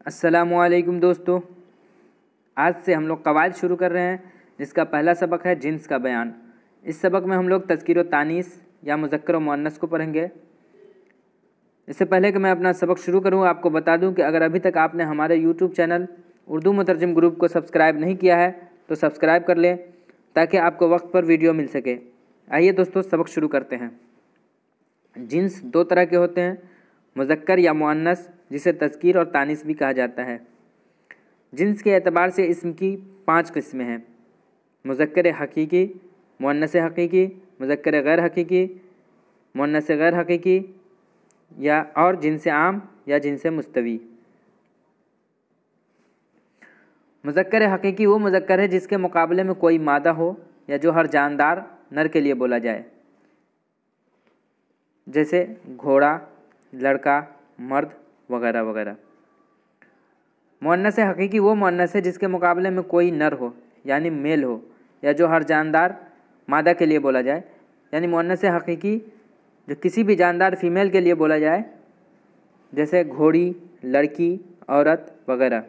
अस्सलामुअलैकुम दोस्तों, आज से हम लोग कवायद शुरू कर रहे हैं जिसका पहला सबक है जिन्स का बयान। इस सबक में हम लोग तज़कीर व तानीस या मुज़क्कर व मुअन्नस को पढ़ेंगे। इससे पहले कि मैं अपना सबक शुरू करूं, आपको बता दूं कि अगर अभी तक आपने हमारे यूट्यूब चैनल उर्दू मुतरजम ग्रुप को सब्सक्राइब नहीं किया है तो सब्सक्राइब कर लें ताकि आपको वक्त पर वीडियो मिल सके। आइए दोस्तों, सबक शुरू करते हैं। जिन्स दो तरह के होते हैं, मुज़क्कर या मुअन्नस, जिसे तज़कीर और तानीस भी कहा जाता है। जिन्स के एतबार से इसम की 5 किस्में हैं: मुज़क्कर हकीकी, मुअन्नस हकीकी, मुज़क्कर गैर हकीकी, मुअन्नस गैर हकीकी या और जिन्स आम या जिन्स मुस्तवी। मुज़क्कर हकीकी वो मुज़क्कर है जिसके मुकाबले में कोई मादा हो या जो हर जानदार नर के लिए बोला जाए, जैसे घोड़ा, लड़का, मर्द वगैरह वगैरह। मुअन्नस हकीकी वो मुअन्नस है जिसके मुकाबले में कोई नर हो यानी मेल हो या जो हर जानदार मादा के लिए बोला जाए, यानी मुअन्नस हकीकी जो किसी भी जानदार फीमेल के लिए बोला जाए, जैसे घोड़ी, लड़की, औरत वगैरह।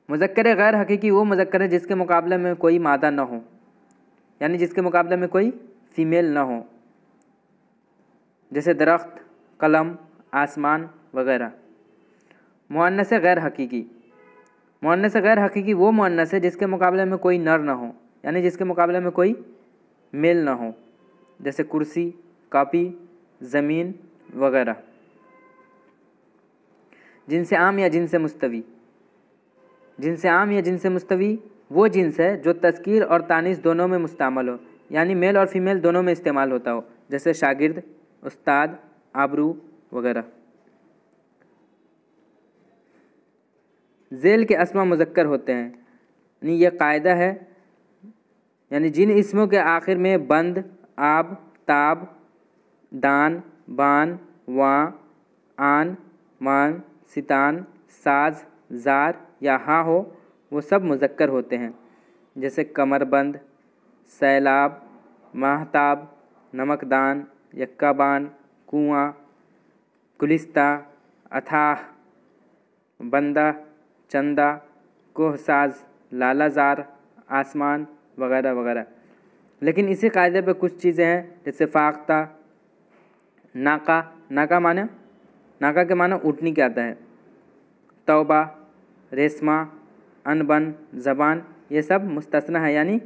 मुज़क्कर गैर हकीकी वो मुज़क्कर है जिसके मुकाबले में कोई मादा न हो, यानी जिसके मुकाबले में कोई फीमेल न हो, जैसे दरख्त, कलम, आसमान वगैरह। मुअन्नस गैर हकीकी, मुअन्नस गैर हकीकी वो मुअन्नस है जिसके मुकाबले में कोई नर न हो, यानी जिसके मुकाबले में कोई मेल न हो, जैसे कुर्सी, कॉपी, ज़मीन वगैरह। जिन्स आम या जिन्स मुस्तवी, जिन्स आम या जिन्स मुस्तवी वो जिन्स है जो तज़कीर और तानीस दोनों में मुस्तामल हो, यानी मेल और फीमेल दोनों में इस्तेमाल होता हो, जैसे शागिर्द, उस्ताद, आबरू वगैरह। ज़ेल के अस्मा मुज़क्कर होते हैं, यानी यह कायदा है, यानी जिन इसमों के आखिर में बंद, आब, ताब, दान, बान, वां, आन, मान, सितान, साज, जार या हा हो, वो सब मुज़क्कर होते हैं, जैसे कमरबंद, सैलाब, महताब, नमकदान, यक्काबान, कुआं, गुलिस्ता, अथाह, बंदा, चंदा, कोहसाज, लालाजार, आसमान वगैरह वगैरह। लेकिन इसी कायदे पे कुछ चीज़ें हैं, जैसे फाख्ता, नाका, नाका के माने ऊँटनी के आता है, तौबा, रेशमा, अनबन, ज़बान, ये सब मुस्तस्ना है, यानी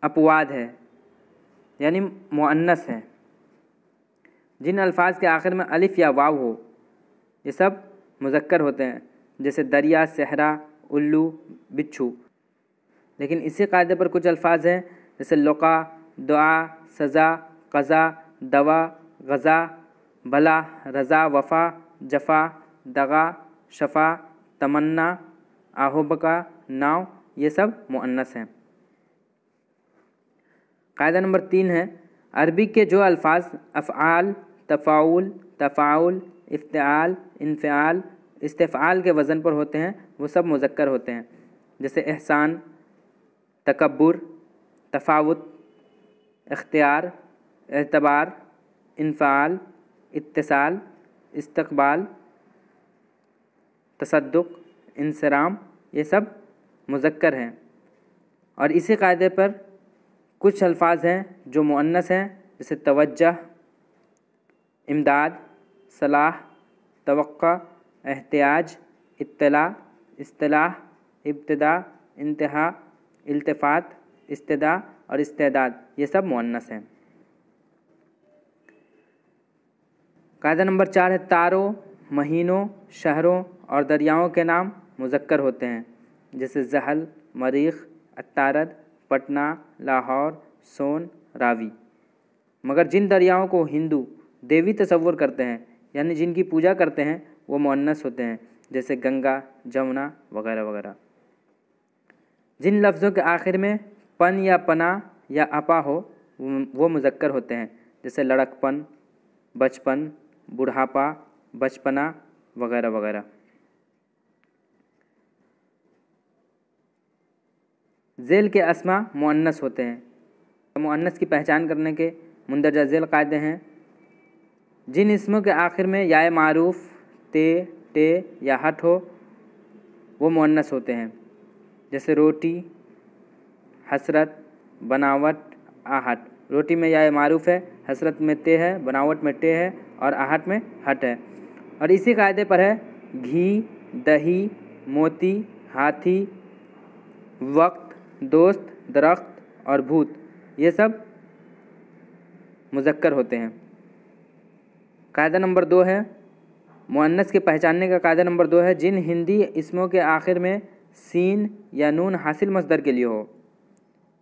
अपवाद है, यानी मुअन्नस है। जिन अल्फाज के आखिर में अलिफ या वाव हो, ये सब मुज़क्कर होते हैं, जैसे दरिया, सहरा, उल्लू, बिच्छू। लेकिन इसी कायदे पर कुछ अल्फाज हैं, जैसे लुक़ा, दुआ, सज़ा, क़ज़ा, दवा, गज़ा, भला, रज़ा, वफ़ा, जफ़ा, दगा, शफ़ा, तमन्ना, आहोबका, नाव, ये सब मुअन्नस हैं। कायदा नंबर 3 है, अरबी के जो अल्फाज अफ़आल, तफ़ाउल, तफ़ाउल, इफ़्तिआल, इन्फ़िआल, इस्तिफ़आल के वज़न पर होते हैं, वो सब मुज़क्कर होते हैं, जैसे एहसान, तकब्बुर, तफ़ावुत, इख्तियार, एतबार, इन्फ़ाल, इत्तिसाल, इस्तक़बाल, तसद्दुक़, इंसराम, ये सब मुज़क्कर हैं। और इसी कायदे पर कुछ अल्फाज हैं जो मुअन्नस हैं, जैसे तवज्जह, इमदाद, सलाह, तवक्का, एहतियाज, इत्तला, इस्तिलाह, इब्तिदा, इंतहा, इल्तिफ़ात, इस्तिदा और इस्तेदाद, ये सब मुअन्नस हैं। कायदा नंबर 4 है, तारों, महीनों, शहरों और दरियाओं के नाम मुज़क्कर होते हैं, जैसे जहल, मरीख़, अत्तारद, पटना, लाहौर, सोन, रावी। मगर जिन दरियाओं को हिंदू देवी तसव्वुर करते हैं, यानी जिनकी पूजा करते हैं, वो मुअन्नस होते हैं, जैसे गंगा, जमुना वगैरह वगैरह। जिन लफ्ज़ों के आखिर में पन या पना या अपा हो, वो मुज़क्कर होते हैं, जैसे लड़कपन, बचपन, बुढ़ापा, बचपना वगैरह वगैरह। ज़ेल के अस्मा मुअन्नस होते हैं। मुअन्नस की पहचान करने के मुंदरजा ज़ेल कायदे हैं। जिन इसमों के आखिर में या मारूफ, ते, टे या हट हो वो मुअन्नस होते हैं। जैसे रोटी, हसरत, बनावट, आहट। रोटी में या मारूफ है, हसरत में ते है, बनावट में टे है और आहट में हट है। और इसी कायदे पर है घी, दही, मोती, हाथी, वक्त, दोस्त, दरख्त और भूत, ये सब मुज़क्कर होते हैं। कायदा नंबर 2 है मुअन्नस के पहचानने का। कायदा नंबर 2 है जिन हिंदी इसमों के आखिर में सीन या नून हासिल मस्दर के लिए हो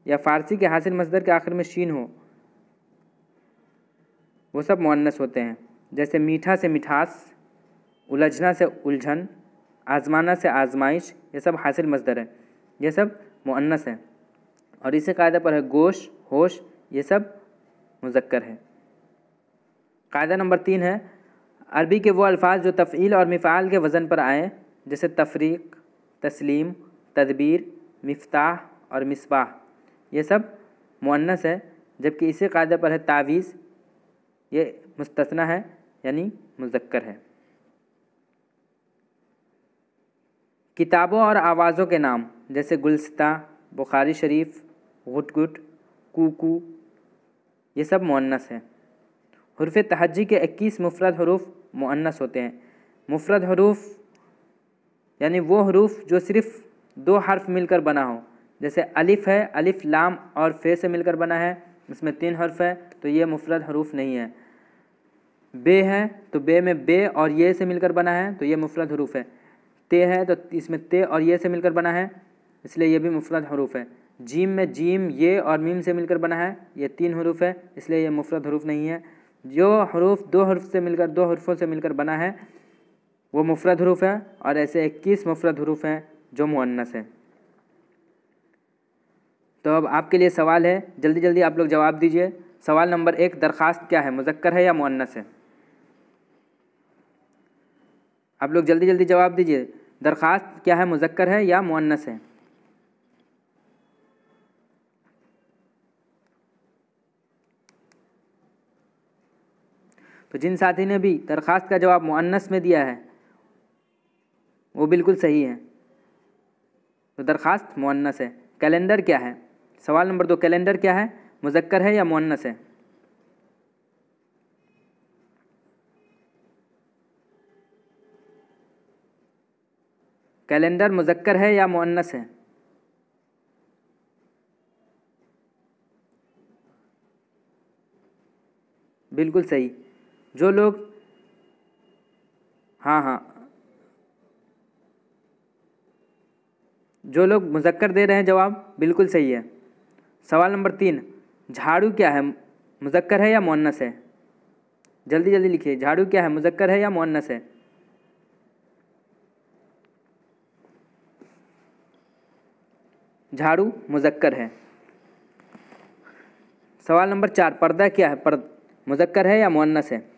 या फ़ारसी के हासिल मस्दर के आखिर में शीन हो वो सब मुअन्नस होते हैं। जैसे मीठा से मिठास, उलझना से उलझन, आज़माना से आजमाइश, ये सब हासिल मस्दर है, ये सब मुअन्नस है। और इसी कायदे पर है गोश, होश, ये सब मुज़क्कर है। कायदा नंबर 3 है अरबी के वो अल्फाज जो तफ़ईल और मिफ़ाल के वज़न पर आएँ, जैसे तफ़रीक़, तस्लीम, तदबीर, मिफ्ताह और मिसबाह, ये सब मुअन्नस है। जबकि इसी कायदे पर है तावीज़, ये मुस्तस्ना है यानी मुज़क्कर है। किताबों और आवाज़ों के नाम जैसे गुलस्ता, बुखारी शरीफ, गुट-गुट, कू-कू, ये सब मुअन्नस हैं। हुर्फ़ तहज्जी के 21 मुफ़रद हरूफ मुअन्नस होते हैं। मुफ़रद हरूफ यानी वो हरूफ जो सिर्फ़ 2 हर्फ मिलकर बना हो। जैसे अलिफ़ है, अलिफ़ लाम और फे से मिलकर बना है, इसमें 3 हर्फ है तो ये मुफ़रद हरूफ नहीं है। बे है तो बे में बे और ये से मिलकर बना है तो ये मुफ़रद हरूफ है। ते है तो इसमें ते और ये से मिलकर बना है, इसलिए ये भी मुफ़रद हरूफ है। जीम में जीम, ये और मीम से मिलकर बना है, ये 3 हरूफ है, इसलिए ये मुफ़रद हरूफ नहीं है। जो हरूफ 2 हर्फ से मिलकर 2 हर्फों से मिलकर बना है वो मुफ़रद हरूफ है। और ऐसे 21 मुफ़रद हरूफ हैं जो मुअन्नस है। तो अब आपके लिए सवाल है, जल्दी जल्दी आप लोग जवाब दीजिए। सवाल नंबर 1, दरख्वास्त क्या है, मुज़क्कर है या मुअन्नस है? आप लोग जल्दी जल्दी जवाब दीजिए। दरख्वास्त क्या है, मुज़क्कर है या मुअन्नस है? तो जिन साथी ने भी दरख्वास्त का जवाब मुअन्नस में दिया है वो बिल्कुल सही है। तो दरख्वास्त मुअन्नस है। कैलेंडर क्या है? सवाल नंबर 2, कैलेंडर क्या है, मुज़क्कर है या मुअन्नस है? कैलेंडर मुज़क्कर है या मुअन्नस है? बिल्कुल सही। जो लोग हाँ, जो लोग मुज़क्कर दे रहे हैं जवाब बिल्कुल सही है। सवाल नंबर 3, झाड़ू क्या है, मुज़क्कर है या मुअन्नस है? जल्दी जल्दी लिखिए, झाड़ू क्या है, मुज़क्कर है या मुअन्नस है? झाड़ू मुज़क्कर है। सवाल नंबर 4, पर्दा क्या है, मुज़क्कर है या मुअन्नस है?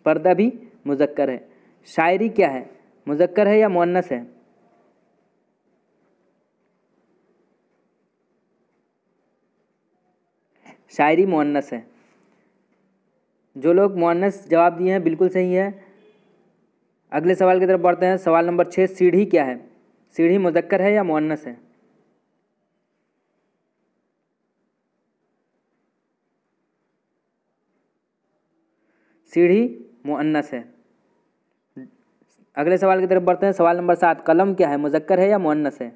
पर्दा भी मुज़क्कर है। शायरी क्या है, मुज़क्कर है या मुअन्नस है? शायरी मुअन्नस है। जो लोग मुअन्नस जवाब दिए हैं बिल्कुल सही है। अगले सवाल की तरफ बढ़ते हैं। सवाल नंबर 6, सीढ़ी क्या है, सीढ़ी मुज़क्कर है या मुअन्नस है? सीढ़ी मुअन्नस है। अगले सवाल की तरफ बढ़ते हैं। सवाल नंबर 7, कलम क्या है, मुज़क्कर है या मुअन्नस है?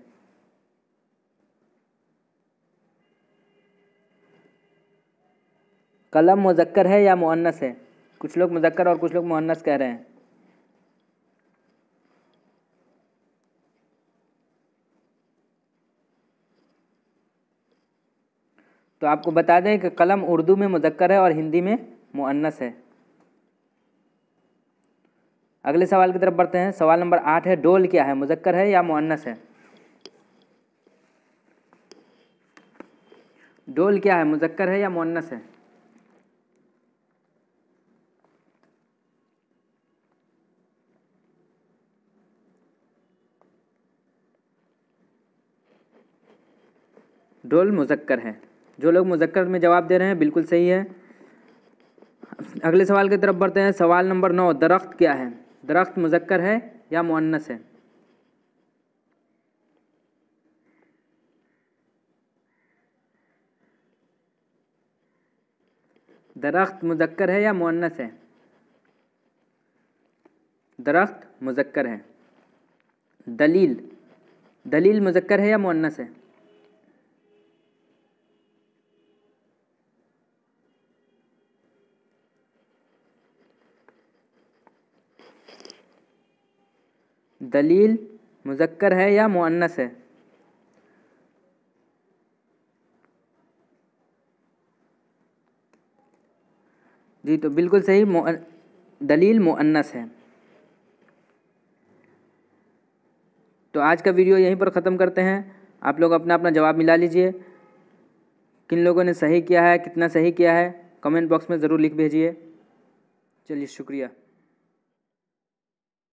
कलम मुज़क्कर है या मुअन्नस है? कुछ लोग मुज़क्कर और कुछ लोग मुअन्नस कह रहे हैं। तो आपको बता दें कि कलम उर्दू में मुज़क्कर है और हिंदी में मुअन्नस है। अगले सवाल की तरफ बढ़ते हैं। सवाल नंबर 8 है, डोल क्या है, मुज़क्कर है या मुअन्नस है? डोल क्या है, मुज़क्कर है या मुअन्नस है? ढोल मुज़क्कर है। जो लोग मुज़क्कर में जवाब दे रहे हैं बिल्कुल सही है। अगले सवाल की तरफ बढ़ते हैं। सवाल नंबर 9, दरख्त क्या है? दरख्त मुज़क्कर है या मुअन्नस है? दरख्त मुज़क्कर है या मुअन्नस है? दरख्त मुज़क्कर है। दलील, दलील मुज़क्कर है या मुअन्नस है? दलील मुज़क्कर है या मुअन्नस है? जी तो बिल्कुल सही, दलील मुअन्नस है। तो आज का वीडियो यहीं पर ख़त्म करते हैं। आप लोग अपना अपना जवाब मिला लीजिए। किन लोगों ने सही किया है, कितना सही किया है, कमेंट बॉक्स में ज़रूर लिख भेजिए। चलिए शुक्रिया।